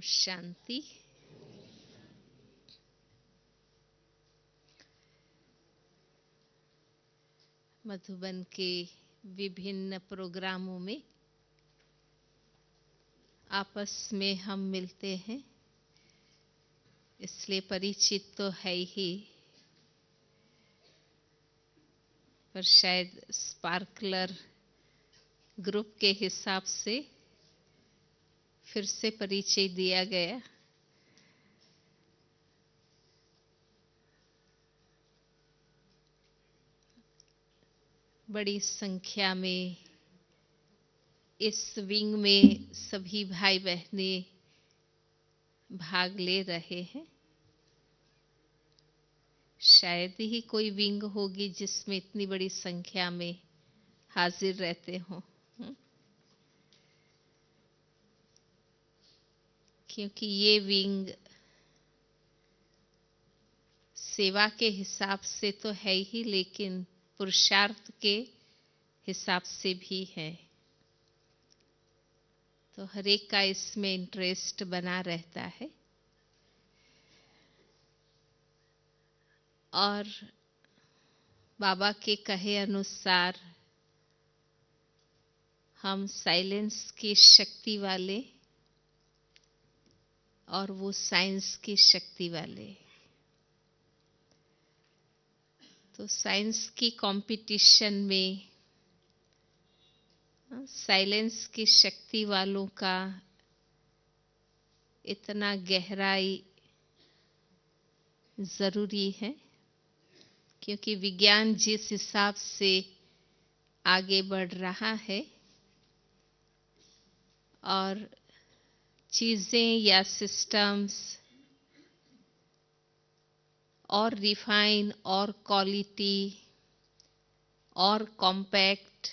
शांति। मधुबन के विभिन्न प्रोग्रामों में आपस में हम मिलते हैं, इसलिए परिचित तो है ही, पर शायद स्पार्कलर ग्रुप के हिसाब से फिर से परिचय दिया गया। बड़ी संख्या में इस विंग में सभी भाई बहनें भाग ले रहे हैं। शायद ही कोई विंग होगी जिसमें इतनी बड़ी संख्या में हाजिर रहते हों, क्योंकि ये विंग सेवा के हिसाब से तो है ही, लेकिन पुरुषार्थ के हिसाब से भी है। तो हर एक का इसमें इंटरेस्ट बना रहता है। और बाबा के कहे अनुसार हम साइलेंस की शक्ति वाले और वो साइंस की शक्ति वाले। तो साइंस की कंपटीशन में साइलेंस की शक्ति वालों का इतना गहराई जरूरी है, क्योंकि विज्ञान जिस हिसाब से आगे बढ़ रहा है और चीजें या सिस्टम्स और रिफाइन और क्वालिटी और कॉम्पैक्ट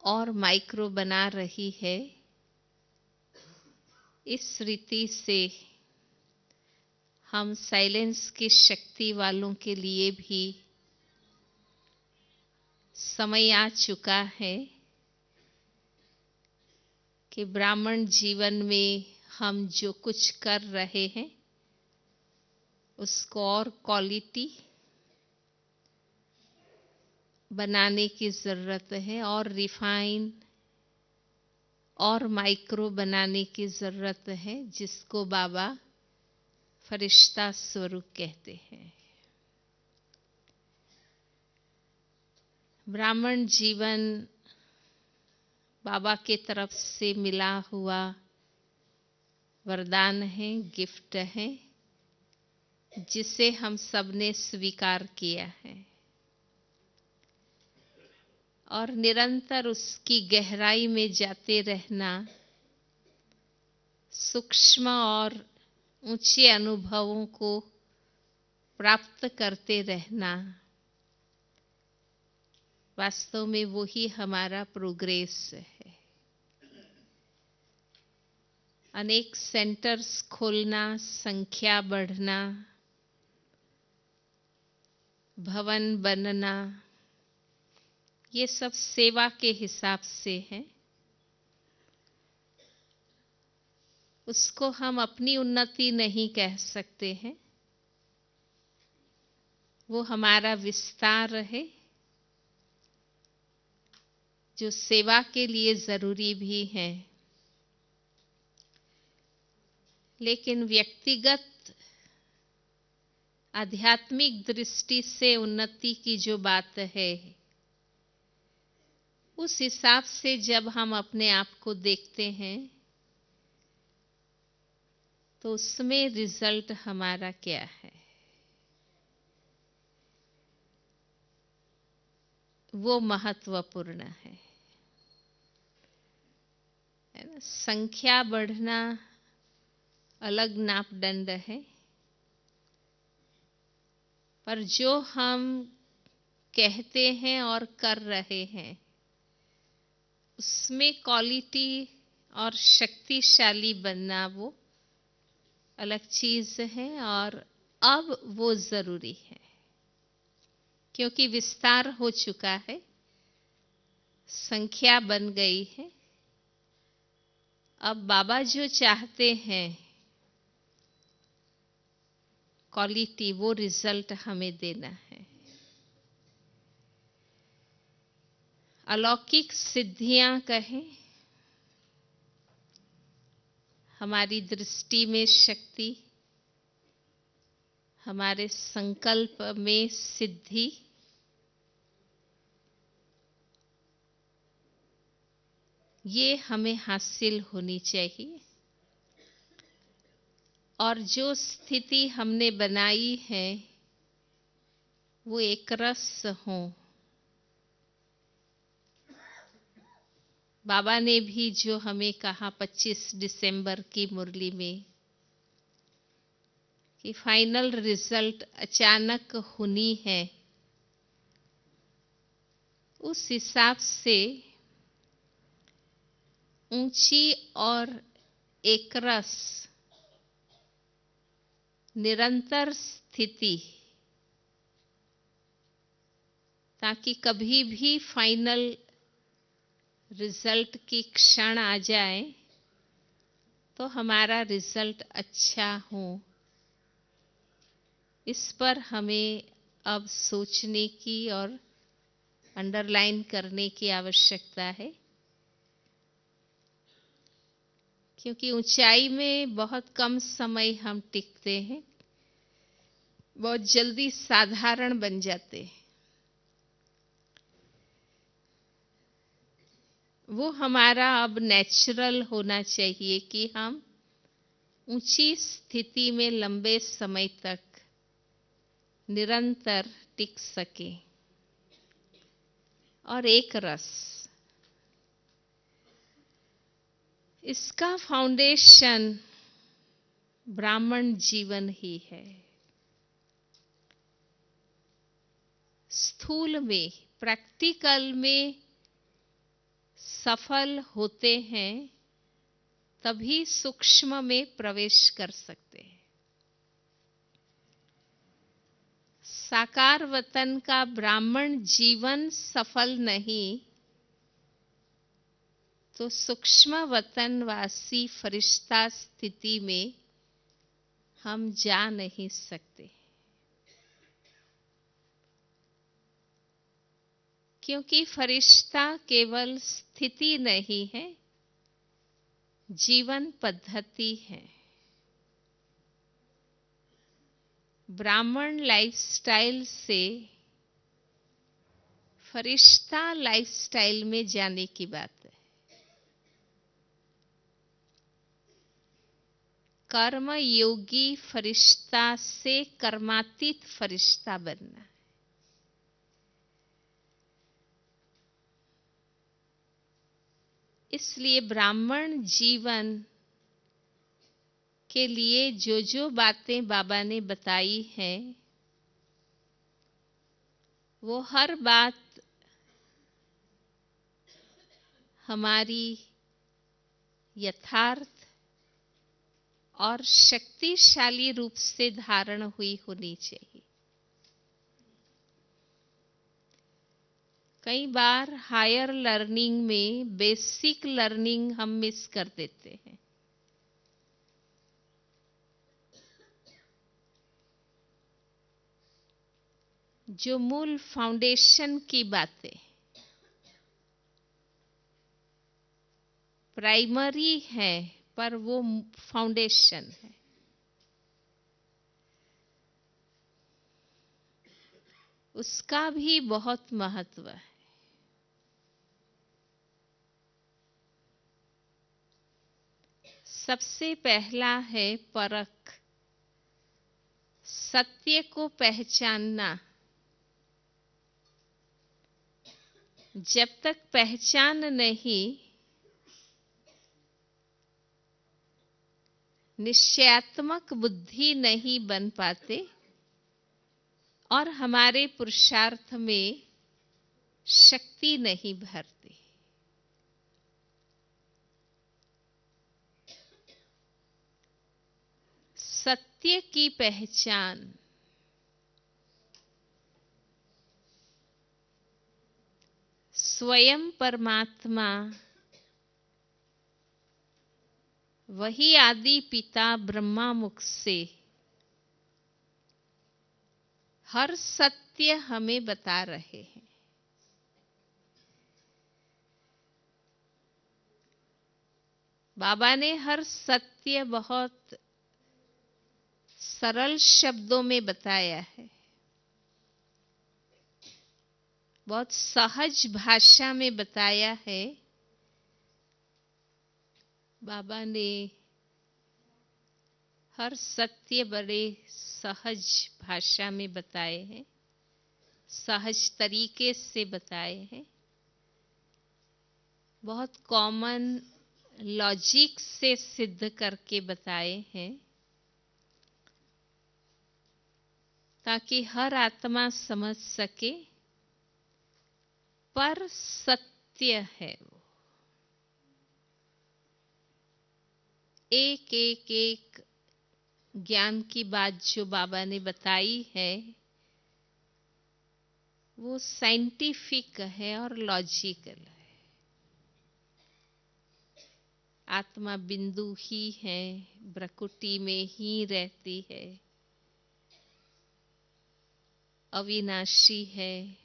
और माइक्रो बना रही है, इस रीति से हम साइलेंस की शक्ति वालों के लिए भी समय आ चुका है कि ब्राह्मण जीवन में हम जो कुछ कर रहे हैं उसको और क्वालिटी बनाने की जरूरत है, और रिफाइन और माइक्रो बनाने की जरूरत है, जिसको बाबा फरिश्ता स्वरूप कहते हैं। ब्राह्मण जीवन बाबा के तरफ से मिला हुआ वरदान है, गिफ्ट है, जिसे हम सबने स्वीकार किया है और निरंतर उसकी गहराई में जाते रहना, सूक्ष्म और ऊंचे अनुभवों को प्राप्त करते रहना, वास्तव में वही हमारा प्रोग्रेस है। अनेक सेंटर्स खोलना, संख्या बढ़ना, भवन बनना, ये सब सेवा के हिसाब से है। उसको हम अपनी उन्नति नहीं कह सकते हैं, वो हमारा विस्तार है, जो सेवा के लिए जरूरी भी है। लेकिन व्यक्तिगत आध्यात्मिक दृष्टि से उन्नति की जो बात है, उस हिसाब से जब हम अपने आप को देखते हैं तो उसमें रिजल्ट हमारा क्या है, वो महत्वपूर्ण है ना? संख्या बढ़ना अलग मापदंड है, पर जो हम कहते हैं और कर रहे हैं उसमें क्वालिटी और शक्तिशाली बनना वो अलग चीज है। और अब वो जरूरी है, क्योंकि विस्तार हो चुका है, संख्या बन गई है, अब बाबा जो चाहते हैं क्वालिटी, वो रिजल्ट हमें देना है। अलौकिक सिद्धियां कहें, हमारी दृष्टि में शक्ति, हमारे संकल्प में सिद्धि, ये हमें हासिल होनी चाहिए। और जो स्थिति हमने बनाई है वो एक रस हो। बाबा ने भी जो हमें कहा 25 दिसंबर की मुरली में कि फाइनल रिजल्ट अचानक होनी है, उस हिसाब से ऊंची और एकरस निरंतर स्थिति, ताकि कभी भी फाइनल रिजल्ट की क्षण आ जाए तो हमारा रिजल्ट अच्छा हो, इस पर हमें अब सोचने की और अंडरलाइन करने की आवश्यकता है। क्योंकि ऊंचाई में बहुत कम समय हम टिकते हैं, बहुत जल्दी साधारण बन जाते हैं। वो हमारा अब नेचुरल होना चाहिए कि हम ऊंची स्थिति में लंबे समय तक निरंतर टिक सके। और एक रस, इसका फाउंडेशन ब्राह्मण जीवन ही है। स्थूल में, प्रैक्टिकल में सफल होते हैं तभी सूक्ष्म में प्रवेश कर सकते हैं। साकार वतन का ब्राह्मण जीवन सफल नहीं तो सूक्ष्म वतनवासी फरिश्ता स्थिति में हम जा नहीं सकते। क्योंकि फरिश्ता केवल स्थिति नहीं है, जीवन पद्धति है। ब्राह्मण लाइफस्टाइल से फरिश्ता लाइफस्टाइल में जाने की बात है। कर्म योगी फरिश्ता से कर्मातीत फरिश्ता बनना। इसलिए ब्राह्मण जीवन के लिए जो जो बातें बाबा ने बताई हैं, वो हर बात हमारी यथार्थ और शक्तिशाली रूप से धारण हुई होनी चाहिए। कई बार हायर लर्निंग में बेसिक लर्निंग हम मिस कर देते हैं। जो मूल फाउंडेशन की बातें प्राइमरी है, पर वो फाउंडेशन है। उसका भी बहुत महत्व है। सबसे पहला है परख, सत्य को पहचानना। जब तक पहचान नहीं, निश्चयात्मक बुद्धि नहीं बन पाते और हमारे पुरुषार्थ में शक्ति नहीं भरती। सत्य की पहचान स्वयं परमात्मा वही आदि पिता ब्रह्मा मुख से हर सत्य हमें बता रहे हैं। बाबा ने हर सत्य बहुत सरल शब्दों में बताया है, बहुत सहज भाषा में बताया है। बाबा ने हर सत्य बड़े सहज भाषा में बताए हैं, सहज तरीके से बताए हैं, बहुत कॉमन लॉजिक से सिद्ध करके बताए हैं, ताकि हर आत्मा समझ सके पर सत्य है वो। एक एक एक ज्ञान की बात जो बाबा ने बताई है वो साइंटिफिक है और लॉजिकल है। आत्मा बिंदु ही है, प्रकृति में ही रहती है, अविनाशी है,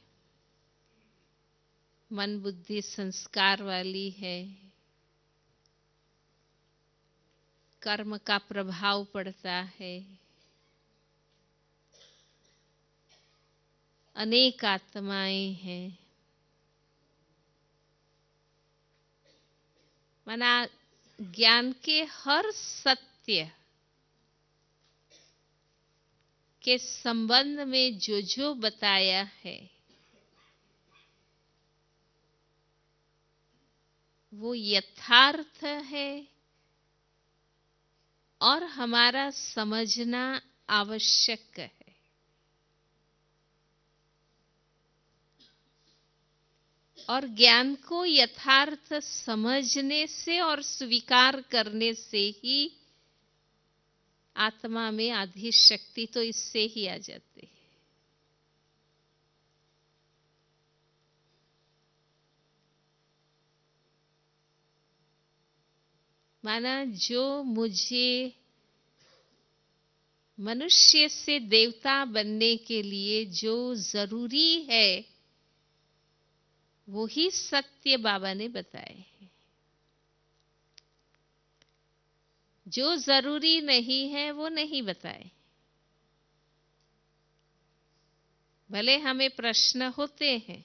मन बुद्धि संस्कार वाली है, कर्म का प्रभाव पड़ता है, अनेक आत्माएं हैं। माना ज्ञान के हर सत्य के संबंध में जो जो बताया है वो यथार्थ है और हमारा समझना आवश्यक है। और ज्ञान को यथार्थ समझने से और स्वीकार करने से ही आत्मा में आधी शक्ति तो इससे ही आ जाती है। माना जो मुझे मनुष्य से देवता बनने के लिए जो जरूरी है वो ही सत्य बाबा ने बताए हैं। जो जरूरी नहीं है वो नहीं बताए। भले हमें प्रश्न होते हैं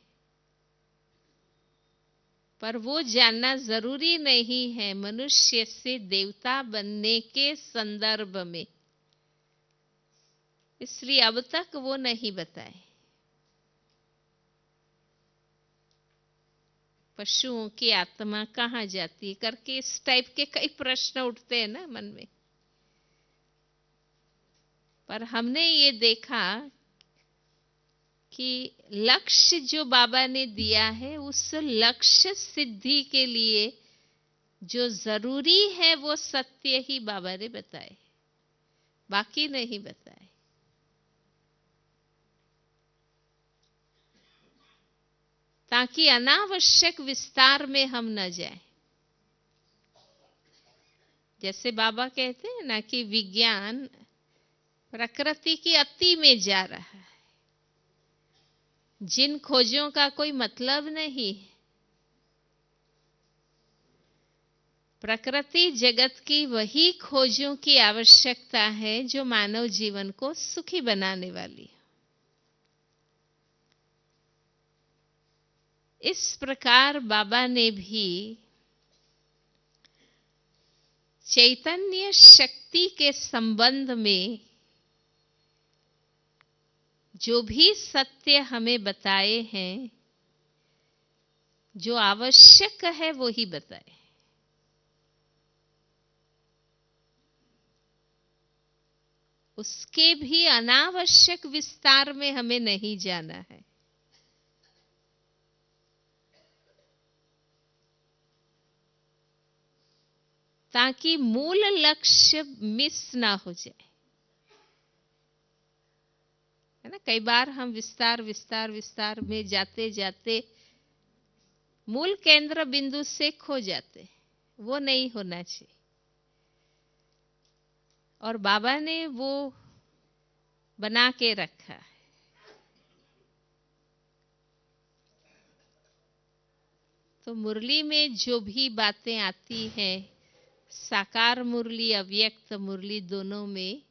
पर वो जानना जरूरी नहीं है मनुष्य से देवता बनने के संदर्भ में, इसलिए अब तक वो नहीं बताए। पशुओं की आत्मा कहाँ जाती है करके इस टाइप के कई प्रश्न उठते हैं ना मन में। पर हमने ये देखा कि लक्ष्य जो बाबा ने दिया है उस लक्ष्य सिद्धि के लिए जो जरूरी है वो सत्य ही बाबा ने बताए, बाकी नहीं बताए। ताकि अनावश्यक विस्तार में हम न जाएं। जैसे बाबा कहते हैं ना कि विज्ञान प्रकृति की अति में जा रहा है, जिन खोजों का कोई मतलब नहीं। प्रकृति जगत की वही खोजों की आवश्यकता है जो मानव जीवन को सुखी बनाने वाली है। इस प्रकार बाबा ने भी चैतन्य शक्ति के संबंध में जो भी सत्य हमें बताए हैं, जो आवश्यक है वो ही बताए। उसके भी अनावश्यक विस्तार में हमें नहीं जाना है। ताकि मूल लक्ष्य मिस ना हो जाए। है ना, कई बार हम विस्तार विस्तार विस्तार में जाते जाते मूल केंद्र बिंदु से खो जाते। वो नहीं होना चाहिए। और बाबा ने वो बना के रखा है। तो मुरली में जो भी बातें आती हैं, साकार मुरली अव्यक्त मुरली दोनों में,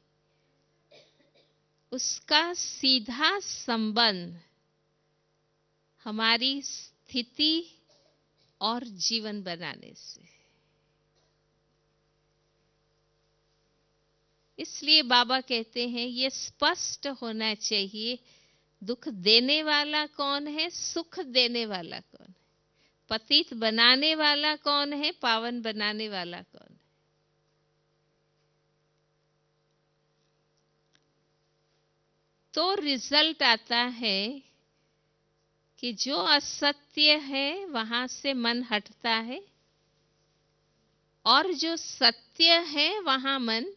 उसका सीधा संबंध हमारी स्थिति और जीवन बनाने से। इसलिए बाबा कहते हैं ये स्पष्ट होना चाहिए, दुख देने वाला कौन है, सुख देने वाला कौन है, पतित बनाने वाला कौन है, पावन बनाने वाला कौन है। तो रिजल्ट आता है कि जो असत्य है वहां से मन हटता है और जो सत्य है वहां मन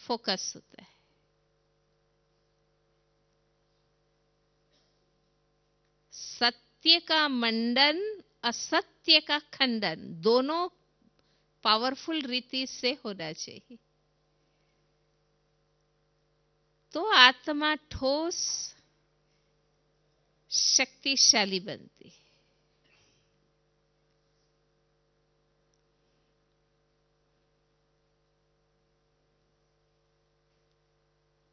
फोकस होता है। सत्य का मंडन, असत्य का खंडन, दोनों पावरफुल रीति से होना चाहिए। तो आत्मा ठोस शक्तिशाली बनती है।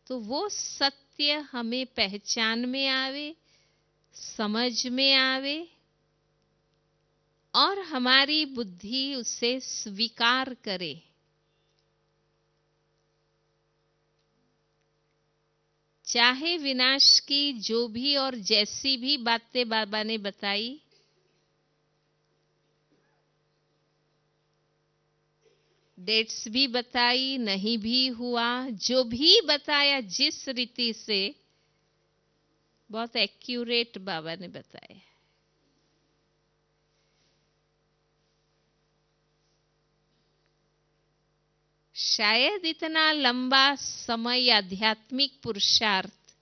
तो वो सत्य हमें पहचान में आवे, समझ में आवे और हमारी बुद्धि उसे स्वीकार करे। चाहे विनाश की जो भी और जैसी भी बातें बाबा ने बताई, डेट्स भी बताई, नहीं भी हुआ, जो भी बताया जिस रीति से, बहुत एक्यूरेट बाबा ने बताया। शायद इतना लंबा समय आध्यात्मिक पुरुषार्थ,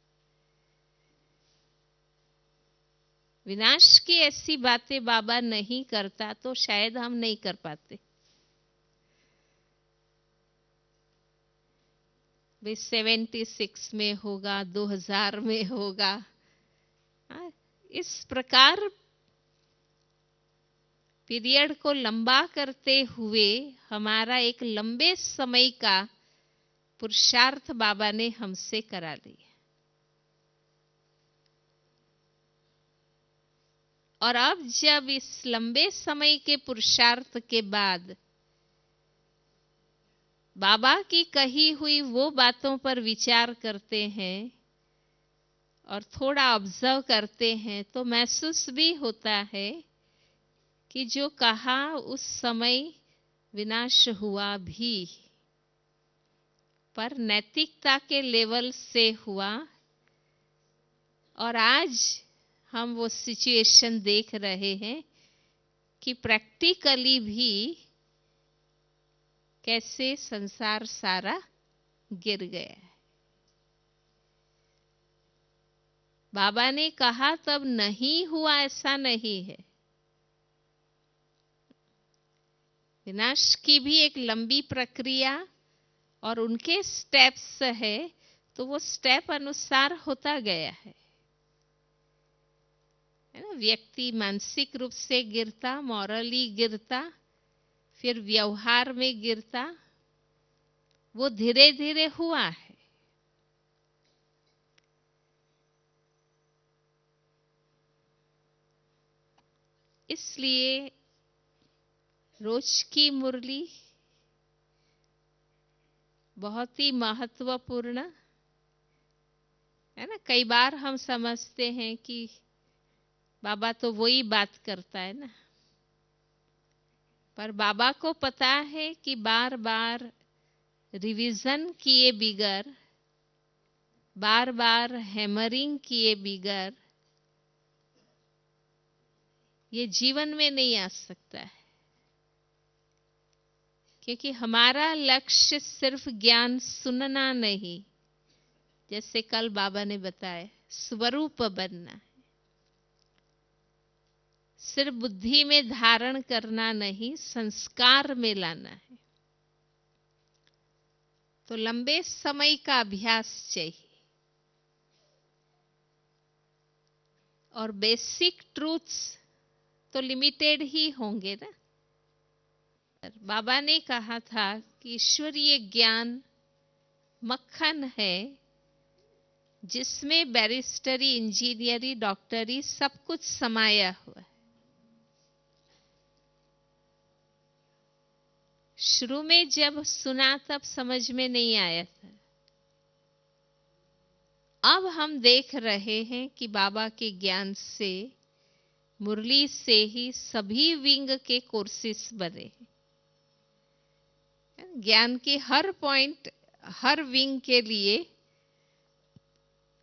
विनाश की ऐसी बातें बाबा नहीं करता तो शायद हम नहीं कर पाते। भाई 76 में होगा, 2000 में होगा, इस प्रकार पीरियड को लंबा करते हुए हमारा एक लंबे समय का पुरुषार्थ बाबा ने हमसे करा लिया। और अब जब इस लंबे समय के पुरुषार्थ के बाद बाबा की कही हुई वो बातों पर विचार करते हैं और थोड़ा ऑब्जर्व करते हैं, तो महसूस भी होता है कि जो कहा उस समय विनाश हुआ भी, पर नैतिकता के लेवल से हुआ। और आज हम वो सिचुएशन देख रहे हैं कि प्रैक्टिकली भी कैसे संसार सारा गिर गया है। बाबा ने कहा तब नहीं हुआ, ऐसा नहीं है। विनाश की भी एक लंबी प्रक्रिया और उनके स्टेप्स है, तो वो स्टेप अनुसार होता गया है ना। व्यक्ति मानसिक रूप से गिरता, मॉरली गिरता, फिर व्यवहार में गिरता, वो धीरे धीरे हुआ है। इसलिए रोज की मुरली बहुत ही महत्वपूर्ण है ना। कई बार हम समझते हैं कि बाबा तो वही बात करता है ना, पर बाबा को पता है कि बार बार रिवीजन किए बिगर, बार बार हैमरिंग किए बिगर ये जीवन में नहीं आ सकता है। क्योंकि हमारा लक्ष्य सिर्फ ज्ञान सुनना नहीं, जैसे कल बाबा ने बताया, स्वरूप बनना है। सिर्फ बुद्धि में धारण करना नहीं, संस्कार में लाना है। तो लंबे समय का अभ्यास चाहिए और बेसिक ट्रूथ्स तो लिमिटेड ही होंगे ना। बाबा ने कहा था कि ईश्वरीय ज्ञान मक्खन है जिसमें बैरिस्टरी, इंजीनियरी, डॉक्टरी सब कुछ समाया हुआ है। शुरू में जब सुना तब समझ में नहीं आया था। अब हम देख रहे हैं कि बाबा के ज्ञान से, मुरली से ही सभी विंग के कोर्सेस बने। ज्ञान के हर पॉइंट, हर विंग के लिए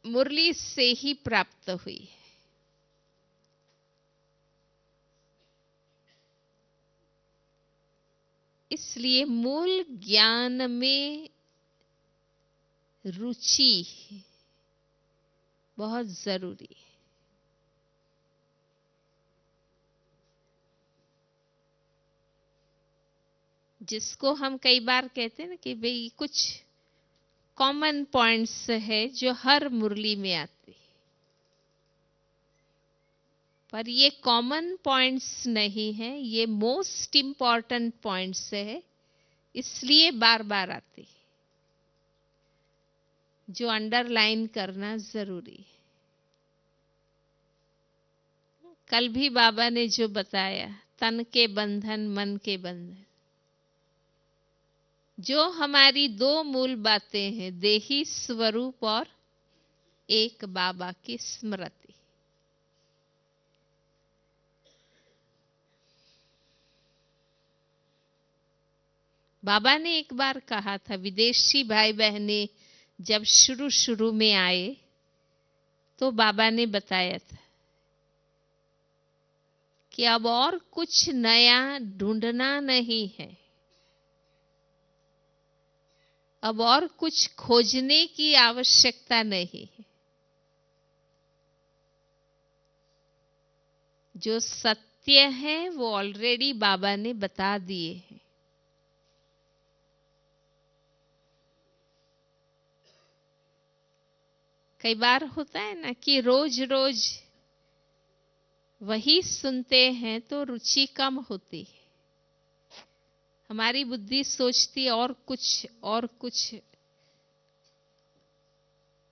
मुरली से ही प्राप्त हुई। इसलिए मूल ज्ञान में रुचि बहुत जरूरी है। जिसको हम कई बार कहते हैं ना कि भाई कुछ कॉमन पॉइंट्स है जो हर मुरली में आते, पर ये कॉमन पॉइंट्स नहीं है, ये मोस्ट इंपॉर्टेंट पॉइंट्स है, इसलिए बार बार आते, जो अंडरलाइन करना जरूरी है। कल भी बाबा ने जो बताया, तन के बंधन, मन के बंधन, जो हमारी दो मूल बातें हैं, देही स्वरूप और एक बाबा की स्मृति। बाबा ने एक बार कहा था, विदेशी भाई बहने जब शुरू शुरू में आए तो बाबा ने बताया था कि अब और कुछ नया ढूंढना नहीं है, अब और कुछ खोजने की आवश्यकता नहीं है। जो सत्य है वो ऑलरेडी बाबा ने बता दिए हैं। कई बार होता है ना कि रोज रोज वही सुनते हैं तो रुचि कम होती है। हमारी बुद्धि सोचती और कुछ,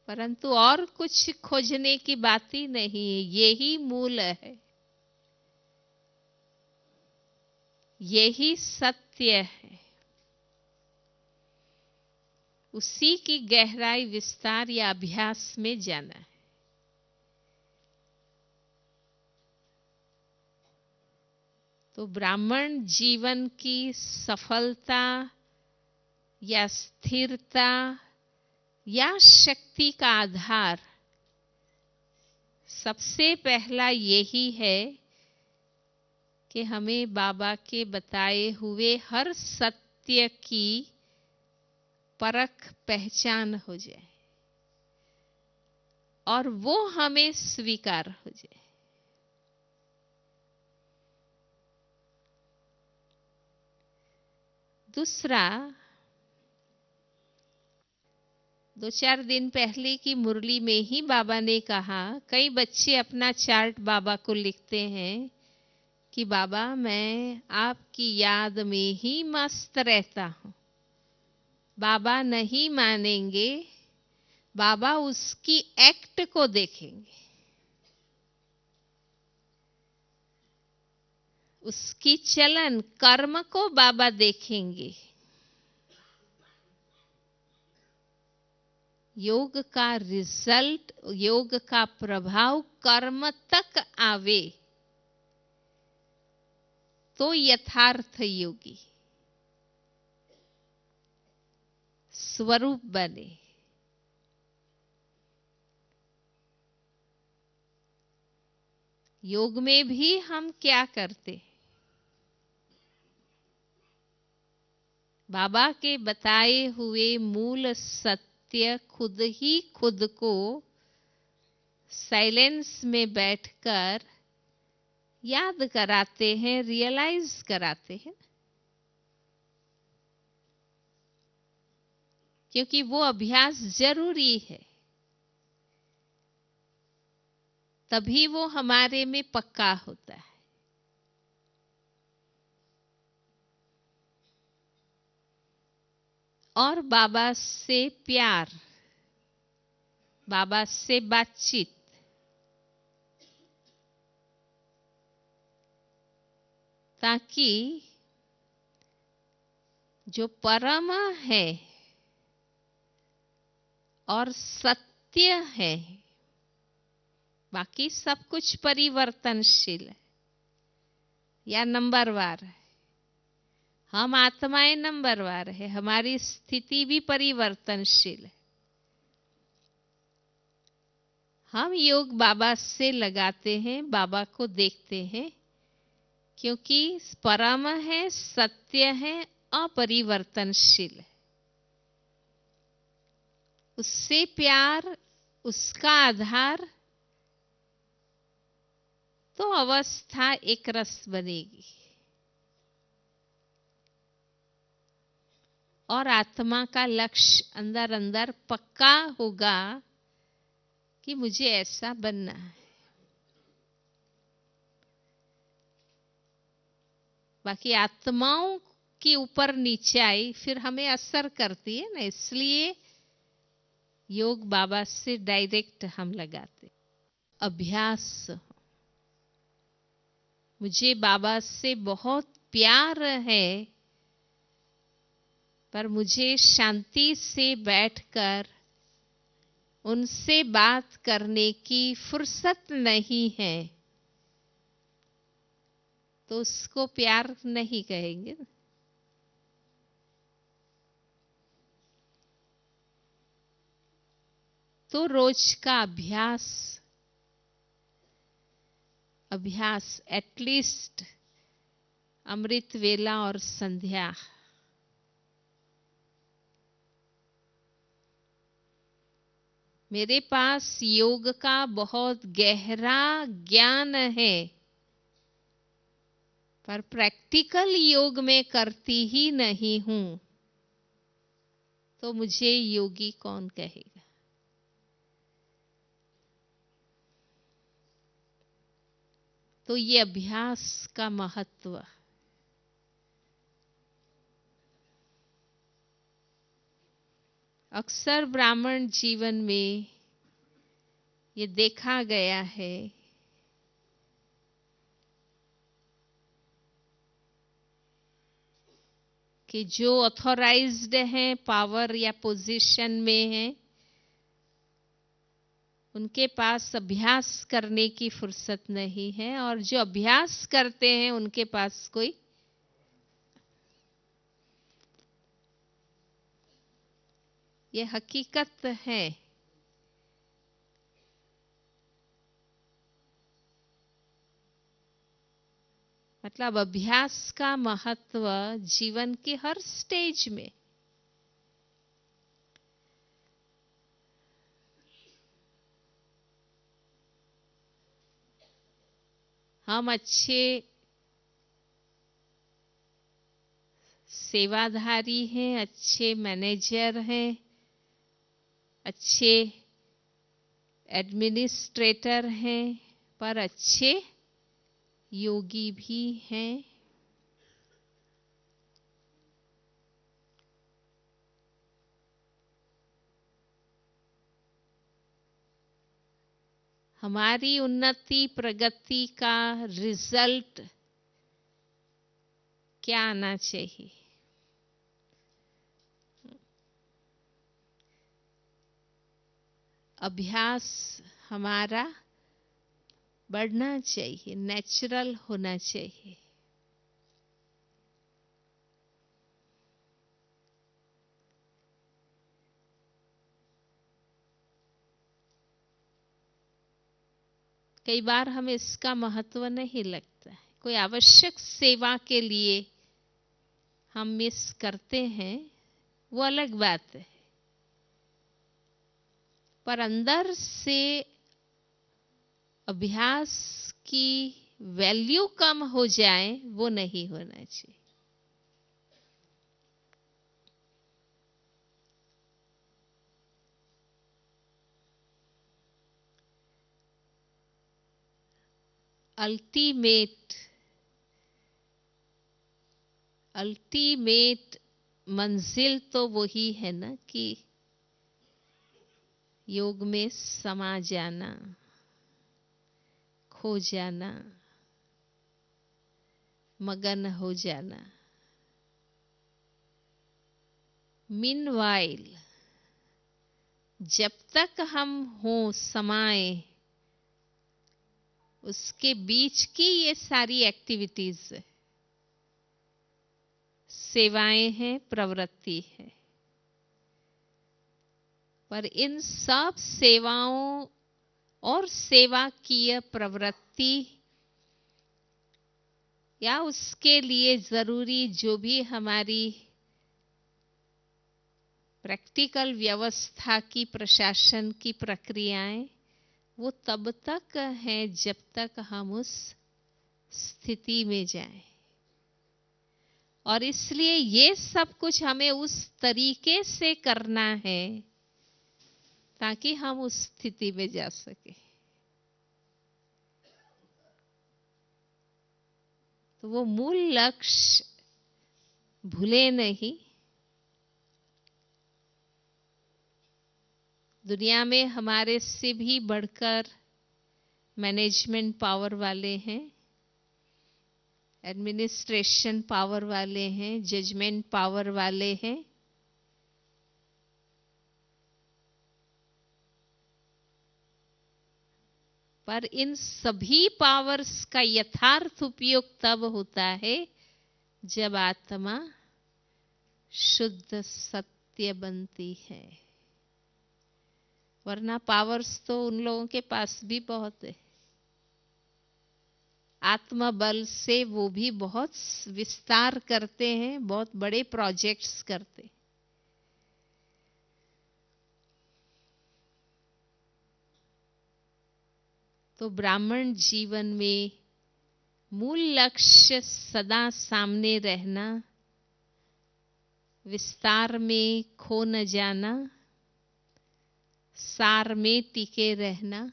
परंतु और कुछ खोजने की बात ही नहीं है। यही मूल है, यही सत्य है। उसी की गहराई, विस्तार या अभ्यास में जाना है। तो ब्राह्मण जीवन की सफलता या स्थिरता या शक्ति का आधार सबसे पहला यही है कि हमें बाबा के बताए हुए हर सत्य की परख पहचान हो जाए और वो हमें स्वीकार हो जाए। दूसरा, 2-4 दिन पहले की मुरली में ही बाबा ने कहा, कई बच्चे अपना चार्ट बाबा को लिखते हैं कि बाबा मैं आपकी याद में ही मस्त रहता हूं। बाबा नहीं मानेंगे, बाबा उसकी एक्ट को देखेंगे, उसकी चलन कर्म को बाबा देखेंगे। योग का रिजल्ट, योग का प्रभाव कर्म तक आवे तो यथार्थ योगी स्वरूप बने। योग में भी हम क्या करते, बाबा के बताए हुए मूल सत्य खुद ही खुद को साइलेंस में बैठकर याद कराते हैं, रियलाइज कराते हैं। क्योंकि वो अभ्यास जरूरी है, तभी वो हमारे में पक्का होता है। और बाबा से प्यार, बाबा से बातचीत, ताकि जो परम है और सत्य है, बाकी सब कुछ परिवर्तनशील है या नंबरवार है। हम आत्माएं नंबरवार है, हमारी स्थिति भी परिवर्तनशील है। हम योग बाबा से लगाते हैं, बाबा को देखते हैं, क्योंकि परम है, सत्य है, अपरिवर्तनशील है। उससे प्यार, उसका आधार, तो अवस्था एक रस बनेगी। और आत्मा का लक्ष्य अंदर अंदर पक्का होगा कि मुझे ऐसा बनना है। बाकी आत्माओं की ऊपर नीचे आई फिर हमें असर करती है ना, इसलिए योग बाबा से डायरेक्ट हम लगाते। अभ्यास, मुझे बाबा से बहुत प्यार है, पर मुझे शांति से बैठकर उनसे बात करने की फुर्सत नहीं है, तो उसको प्यार नहीं कहेंगे। तो रोज का अभ्यास एटलीस्ट अमृत वेला और संध्या, मेरे पास योग का बहुत गहरा ज्ञान है, पर प्रैक्टिकल योग में करती ही नहीं हूं, तो मुझे योगी कौन कहेगा। तो ये अभ्यास का महत्व, अक्सर ब्राह्मण जीवन में ये देखा गया है कि जो ऑथोराइज्ड हैं, पावर या पोजीशन में हैं, उनके पास अभ्यास करने की फुर्सत नहीं है, और जो अभ्यास करते हैं उनके पास कोई ये हकीकत है। मतलब अभ्यास का महत्व जीवन के हर स्टेज में। हम अच्छे सेवाधारी हैं, अच्छे मैनेजर हैं, अच्छे एडमिनिस्ट्रेटर हैं, पर अच्छे योगी भी हैं। हमारी उन्नति प्रगति का रिजल्ट क्या आना चाहिए? अभ्यास हमारा बढ़ना चाहिए, नेचुरल होना चाहिए। कई बार हमें इसका महत्व नहीं लगता है। कोई आवश्यक सेवा के लिए हम मिस करते हैं, वो अलग बात है, पर अंदर से अभ्यास की वैल्यू कम हो जाए, वो नहीं होना चाहिए। अल्टीमेट मंजिल तो वही है ना कि योग में समा जाना, खो जाना, मगन हो जाना। मीनवाइल जब तक हम हों समाए, उसके बीच की ये सारी एक्टिविटीज सेवाएं हैं, प्रवृत्ति है। पर इन सब सेवाओं और सेवाकीय प्रवृत्ति या उसके लिए जरूरी जो भी हमारी प्रैक्टिकल व्यवस्था की, प्रशासन की प्रक्रियाएं, वो तब तक है जब तक हम उस स्थिति में जाएं। और इसलिए ये सब कुछ हमें उस तरीके से करना है ताकि हम उस स्थिति में जा सके। तो वो मूल लक्ष्य भूले नहीं। दुनिया में हमारे से भी बढ़कर मैनेजमेंट पावर वाले हैं, एडमिनिस्ट्रेशन पावर वाले हैं, जजमेंट पावर वाले हैं। पर इन सभी पावर्स का यथार्थ उपयोग तब होता है जब आत्मा शुद्ध सत्य बनती है। वरना पावर्स तो उन लोगों के पास भी बहुत है। आत्मा बल से वो भी बहुत विस्तार करते हैं, बहुत बड़े प्रोजेक्ट्स करते हैं। तो ब्राह्मण जीवन में मूल लक्ष्य सदा सामने रहना, विस्तार में खो न जाना, सार में टिके रहना,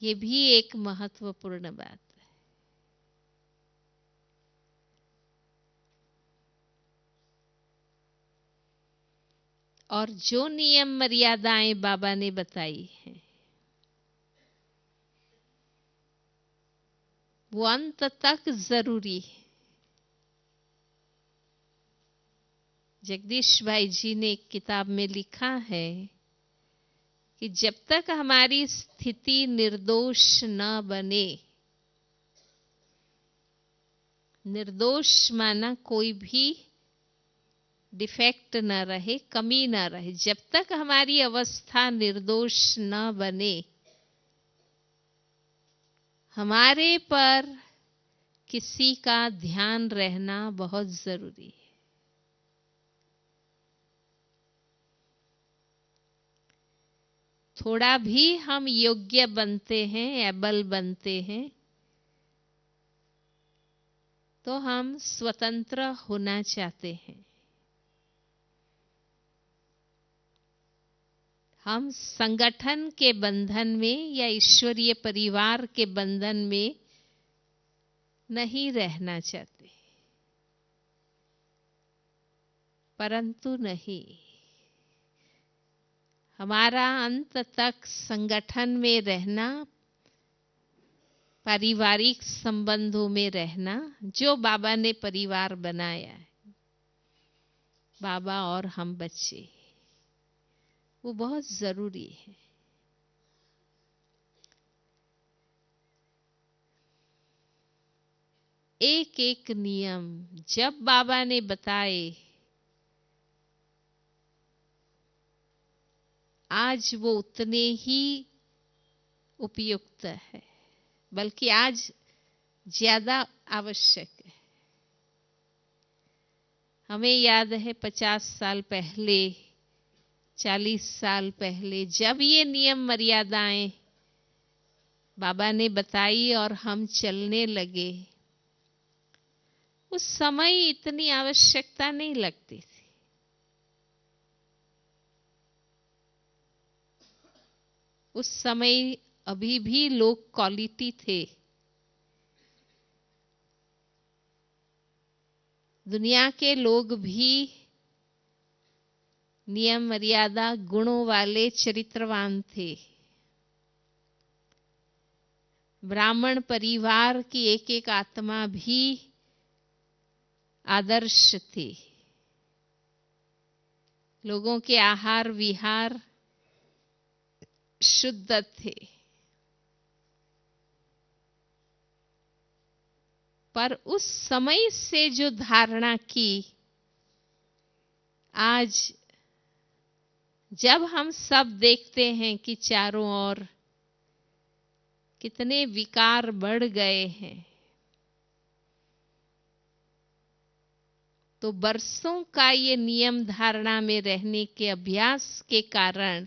ये भी एक महत्वपूर्ण बात है। और जो नियम मर्यादाएं बाबा ने बताई हैं, वो अंत तक जरूरी है। जगदीश भाई जी ने एक किताब में लिखा है कि जब तक हमारी स्थिति निर्दोष न बने, निर्दोष माना कोई भी डिफेक्ट न रहे, कमी न रहे, जब तक हमारी अवस्था निर्दोष न बने, हमारे पर किसी का ध्यान रहना बहुत जरूरी है। थोड़ा भी हम योग्य बनते हैं, एबल बनते हैं, तो हम स्वतंत्र होना चाहते हैं। हम संगठन के बंधन में या ईश्वरीय परिवार के बंधन में नहीं रहना चाहते। परंतु नहीं, हमारा अंत तक संगठन में रहना, पारिवारिक संबंधों में रहना, जो बाबा ने परिवार बनाया है, बाबा और हम बच्चे, वो बहुत जरूरी है। एक एक नियम जब बाबा ने बताए, आज वो उतने ही उपयुक्त है, बल्कि आज ज्यादा आवश्यक है। हमें याद है 50 साल पहले, 40 साल पहले जब ये नियम मर्यादाएं बाबा ने बताई और हम चलने लगे, उस समय इतनी आवश्यकता नहीं लगती थी। उस समय अभी भी लोग क्वालिटी थे। दुनिया के लोग भी नियम मर्यादा गुणों वाले चरित्रवान थे। ब्राह्मण परिवार की एक एक आत्मा भी आदर्श थी। लोगों के आहार विहार शुद्ध थे। पर उस समय से जो धारणा की, आज जब हम सब देखते हैं कि चारों ओर कितने विकार बढ़ गए हैं, तो बरसों का ये नियम धारणा में रहने के अभ्यास के कारण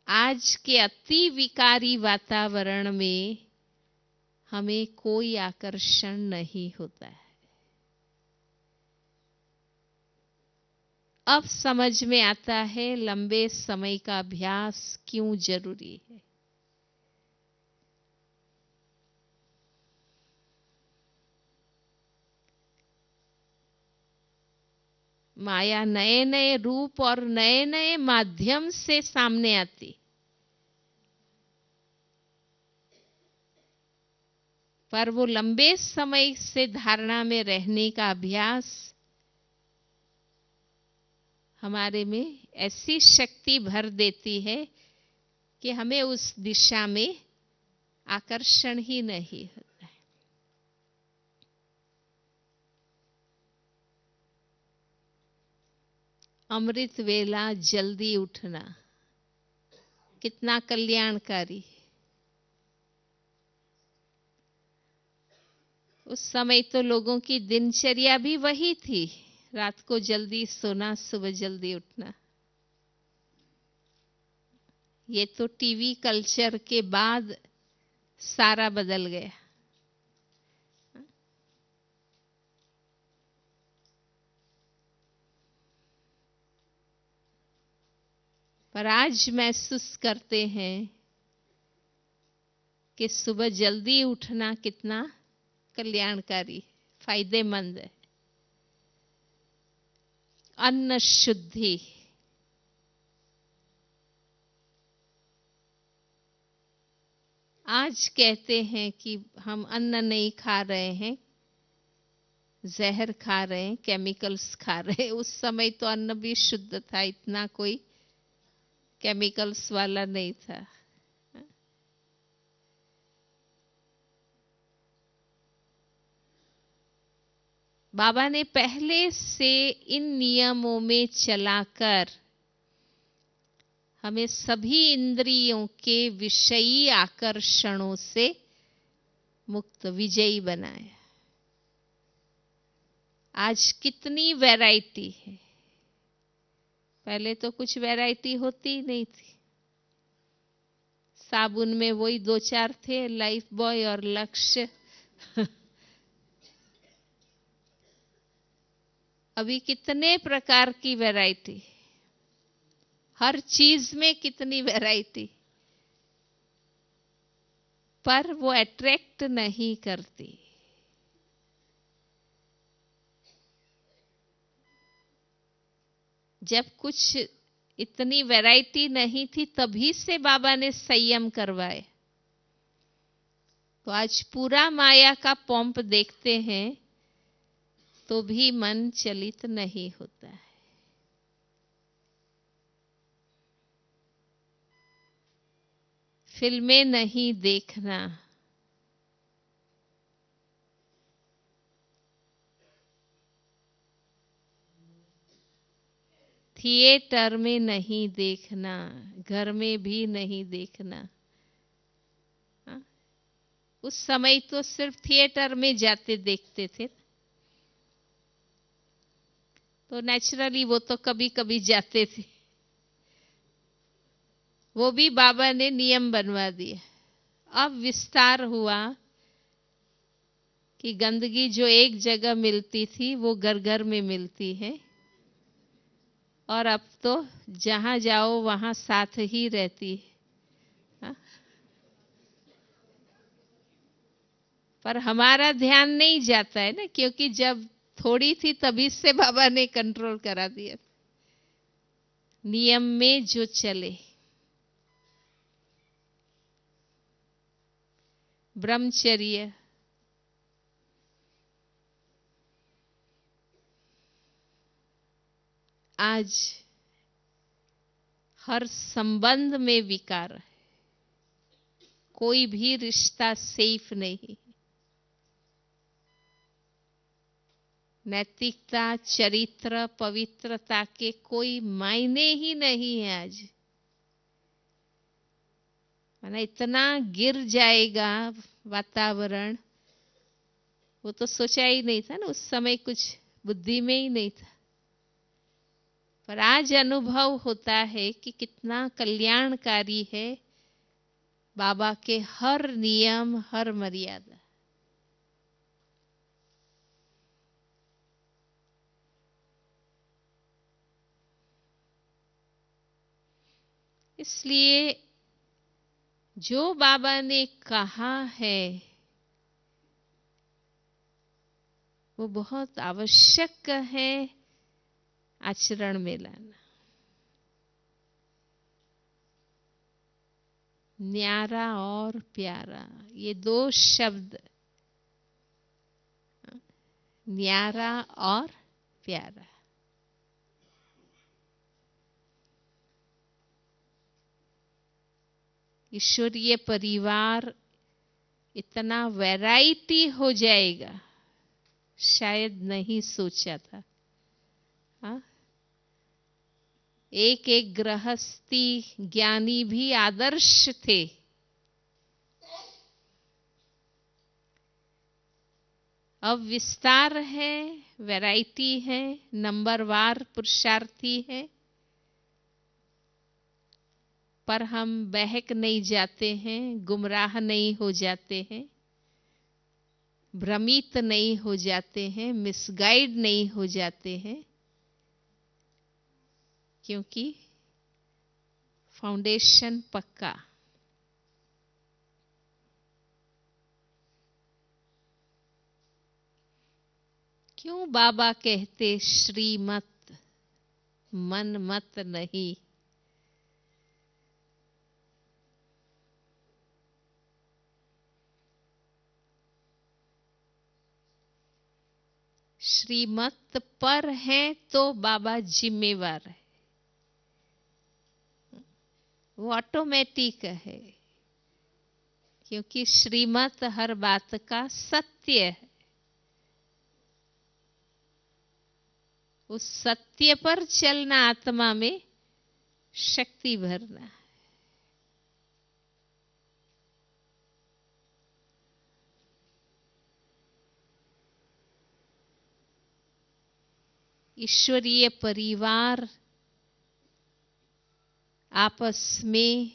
आज के अति विकारी वातावरण में हमें कोई आकर्षण नहीं होता है। अब समझ में आता है लंबे समय का अभ्यास क्यों जरूरी है। माया नए नए रूप और नए नए माध्यम से सामने आती, पर वो लंबे समय से धारणा में रहने का अभ्यास हमारे में ऐसी शक्ति भर देती है कि हमें उस दिशा में आकर्षण ही नहीं होता है। अमृत वेला जल्दी उठना कितना कल्याणकारी। उस समय तो लोगों की दिनचर्या भी वही थी, रात को जल्दी सोना, सुबह जल्दी उठना। ये तो टीवी कल्चर के बाद सारा बदल गया। पर आज महसूस करते हैं कि सुबह जल्दी उठना कितना कल्याणकारी, फायदेमंद है। अन्न शुद्धि, आज कहते हैं कि हम अन्न नहीं खा रहे हैं, जहर खा रहे हैं, केमिकल्स खा रहे हैं। उस समय तो अन्न भी शुद्ध था, इतना कोई केमिकल्स वाला नहीं था। बाबा ने पहले से इन नियमों में चलाकर हमें सभी इंद्रियों के विषयी आकर्षणों से मुक्त विजयी बनाया। आज कितनी वैरायटी है, पहले तो कुछ वैरायटी होती ही नहीं थी। साबुन में वही दो चार थे, लाइफ बॉय और लक्ष्य। अभी कितने प्रकार की वैरायटी, हर चीज में कितनी वैरायटी, पर वो अट्रैक्ट नहीं करती। जब कुछ इतनी वैरायटी नहीं थी, तभी से बाबा ने संयम करवाए। तो आज पूरा माया का पंप देखते हैं तो भी मन चलित नहीं होता है। फिल्में नहीं देखना, थिएटर में नहीं देखना, घर में भी नहीं देखना। उस समय तो सिर्फ थिएटर में जाते देखते थे, तो नेचुरली वो तो कभी कभी जाते थे। वो भी बाबा ने नियम बनवा दिया। अब विस्तार हुआ कि गंदगी जो एक जगह मिलती थी वो घर घर में मिलती है, और अब तो जहां जाओ वहां साथ ही रहती है। पर हमारा ध्यान नहीं जाता है ना, क्योंकि जब थोड़ी थी तभी से बाबा ने कंट्रोल करा दिया। नियम में जो चले, ब्रह्मचर्य, आज हर संबंध में विकार है। कोई भी रिश्ता सेफ नहीं। नैतिकता, चरित्र, पवित्रता के कोई मायने ही नहीं है आज। माना इतना गिर जाएगा वातावरण, वो तो सोचा ही नहीं था ना, उस समय कुछ बुद्धि में ही नहीं था। पर आज अनुभव होता है कि कितना कल्याणकारी है बाबा के हर नियम, हर मर्यादा। इसलिए जो बाबा ने कहा है वो बहुत आवश्यक है आचरण में लाना। न्यारा और प्यारा, ये दो शब्द, न्यारा और प्यारा। ईश्वरीय परिवार इतना वैरायटी हो जाएगा, शायद नहीं सोचा था। हाँ? एक एक गृहस्थी ज्ञानी भी आदर्श थे। अब विस्तार है, वैरायटी है, नंबरवार पुरुषार्थी है, पर हम बहक नहीं जाते हैं, गुमराह नहीं हो जाते हैं, भ्रमित नहीं हो जाते हैं, मिसगाइड नहीं हो जाते हैं, क्योंकि फाउंडेशन पक्का। क्यों बाबा कहते श्रीमत, मन मत नहीं। श्रीमत पर है तो बाबा जिम्मेवार है, वो ऑटोमेटिक है, क्योंकि श्रीमत हर बात का सत्य है। उस सत्य पर चलना, आत्मा में शक्ति भरना। ईश्वरीय परिवार आपस में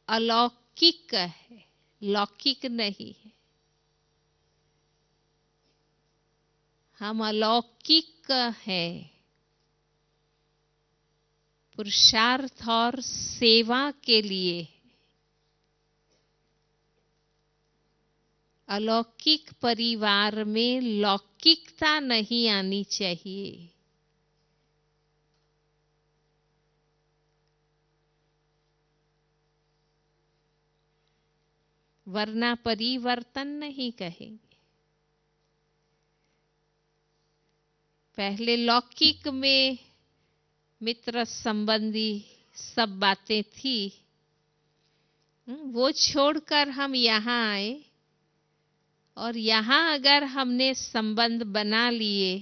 अलौकिक है, लौकिक नहीं है। हम अलौकिक हैं। पुरुषार्थ और सेवा के लिए अलौकिक परिवार में लौकिकता नहीं आनी चाहिए। वरना परिवर्तन नहीं कहेंगे। पहले लौकिक में मित्र संबंधी सब बातें थी, वो छोड़कर हम यहाँ आए, और यहाँ अगर हमने संबंध बना लिए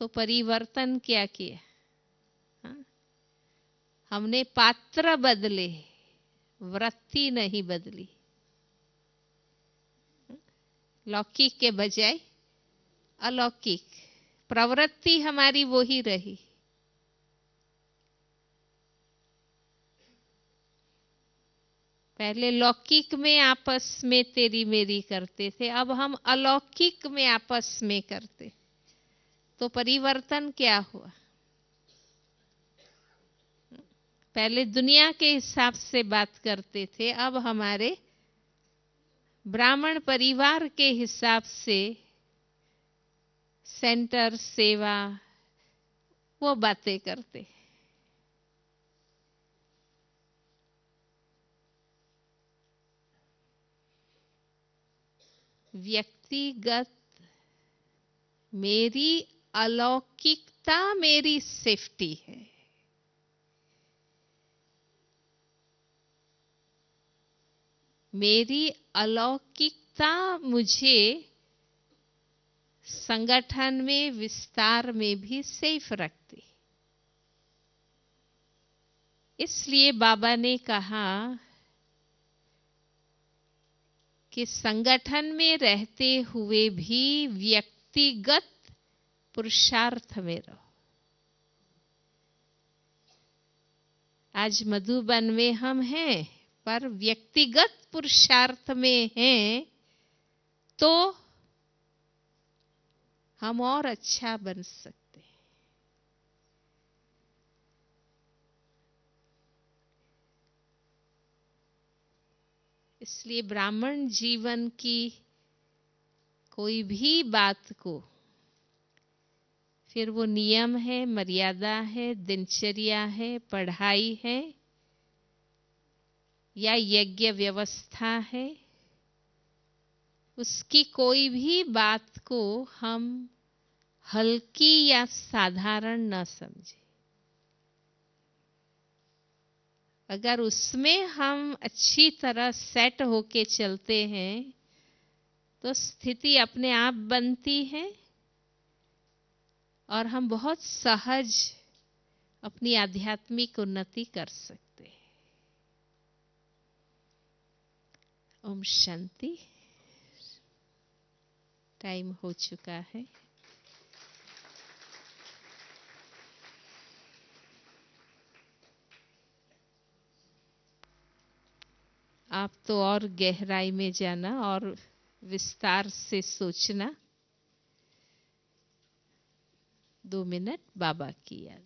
तो परिवर्तन क्या किया? हमने पात्र बदले, वृत्ति नहीं बदली। लौकिक के बजाय अलौकिक, प्रवृत्ति हमारी वो ही रही। पहले लौकिक में आपस में तेरी मेरी करते थे, अब हम अलौकिक में आपस में करते, तो परिवर्तन क्या हुआ? पहले दुनिया के हिसाब से बात करते थे, अब हमारे ब्राह्मण परिवार के हिसाब से सेंटर, सेवा, वो बातें करते। व्यक्तिगत मेरी अलौकिकता मेरी सेफ्टी है। मेरी अलौकिकता मुझे संगठन में, विस्तार में भी सेफ रखती। इसलिए बाबा ने कहा कि संगठन में रहते हुए भी व्यक्तिगत पुरुषार्थ में रहो। आज मधुबन में हम हैं, पर व्यक्तिगत पुरुषार्थ में हैं तो हम और अच्छा बन सकते हैं। इसलिए ब्राह्मण जीवन की कोई भी बात को, फिर वो नियम है, मर्यादा है, दिनचर्या है, पढ़ाई है या यज्ञ व्यवस्था है, उसकी कोई भी बात को हम हल्की या साधारण न समझें। अगर उसमें हम अच्छी तरह सेट होके चलते हैं तो स्थिति अपने आप बनती है और हम बहुत सहज अपनी आध्यात्मिक उन्नति कर सकते हैं। ओम शांति। टाइम हो चुका है। आप तो और गहराई में जाना और विस्तार से सोचना। 2 मिनट बाबा की याद।